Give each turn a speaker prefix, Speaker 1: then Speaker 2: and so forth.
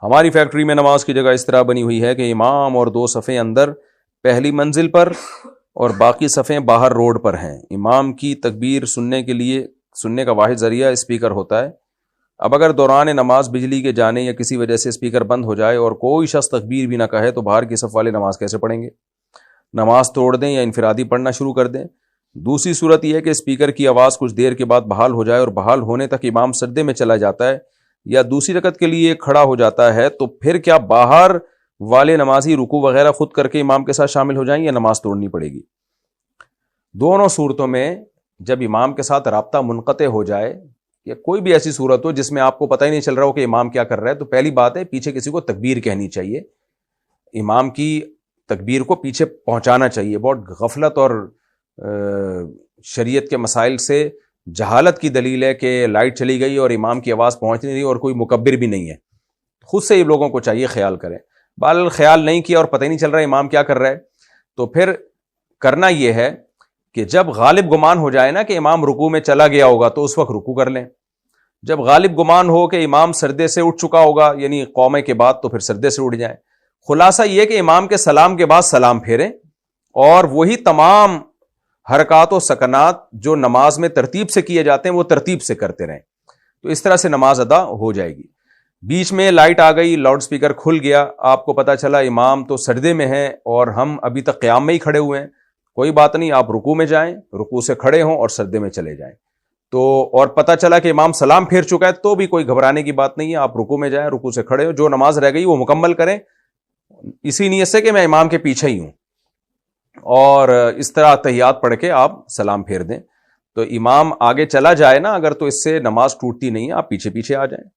Speaker 1: ہماری فیکٹری میں نماز کی جگہ اس طرح بنی ہوئی ہے کہ امام اور 2 صفیں اندر پہلی منزل پر اور باقی صفیں باہر روڈ پر ہیں. امام کی تکبیر سننے کا واحد ذریعہ اسپیکر ہوتا ہے. اب اگر دوران نماز بجلی کے جانے یا کسی وجہ سے اسپیکر بند ہو جائے اور کوئی شخص تکبیر بھی نہ کہے تو باہر کی صف والے نماز کیسے پڑھیں گے؟ نماز توڑ دیں یا انفرادی پڑھنا شروع کر دیں. دوسری صورت یہ ہے کہ اسپیکر کی آواز کچھ دیر کے بعد بحال ہو جائے اور بحال ہونے تک امام سجدے میں چلا جاتا ہے یا دوسری رکعت کے لیے کھڑا ہو جاتا ہے، تو پھر کیا باہر والے نمازی رکوع وغیرہ خود کر کے امام کے ساتھ شامل ہو جائیں یا نماز توڑنی پڑے گی؟ دونوں صورتوں میں جب امام کے ساتھ رابطہ منقطع ہو جائے یا کوئی بھی ایسی صورت ہو جس میں آپ کو پتہ ہی نہیں چل رہا ہو کہ امام کیا کر رہا ہے، تو پہلی بات ہے پیچھے کسی کو تکبیر کہنی چاہیے، امام کی تکبیر کو پیچھے پہنچانا چاہیے. بہت غفلت اور شریعت کے مسائل سے جہالت کی دلیل ہے کہ لائٹ چلی گئی اور امام کی آواز پہنچ نہیں رہی اور کوئی مکبر بھی نہیں ہے. خود سے یہ لوگوں کو چاہیے خیال کریں. بال خیال نہیں کیا اور پتہ ہی نہیں چل رہا امام کیا کر رہا ہے، تو پھر کرنا یہ ہے کہ جب غالب گمان ہو جائے نا کہ امام رکوع میں چلا گیا ہوگا تو اس وقت رکوع کر لیں. جب غالب گمان ہو کہ امام سجدے سے اٹھ چکا ہوگا یعنی قومے کے بعد، تو پھر سجدے سے اٹھ جائیں. خلاصہ یہ کہ امام کے سلام کے بعد سلام پھیریں اور وہی تمام حرکات و سکنات جو نماز میں ترتیب سے کیے جاتے ہیں وہ ترتیب سے کرتے رہیں. تو اس طرح سے نماز ادا ہو جائے گی. بیچ میں لائٹ آ گئی، لاؤڈ سپیکر کھل گیا، آپ کو پتا چلا امام تو سجدے میں ہیں اور ہم ابھی تک قیام میں ہی کھڑے ہوئے ہیں، کوئی بات نہیں، آپ رکوع میں جائیں، رکوع سے کھڑے ہوں اور سجدے میں چلے جائیں. تو اور پتا چلا کہ امام سلام پھیر چکا ہے تو بھی کوئی گھبرانے کی بات نہیں ہے، آپ رکوع میں جائیں، رکوع سے کھڑے ہو، جو نماز رہ گئی وہ مکمل کریں اسی نیت سے کہ میں امام کے پیچھے ہی ہوں، اور اس طرح تحیات پڑھ کے آپ سلام پھیر دیں. تو امام آگے چلا جائے نا اگر، تو اس سے نماز ٹوٹتی نہیں ہے، آپ پیچھے پیچھے آ جائیں.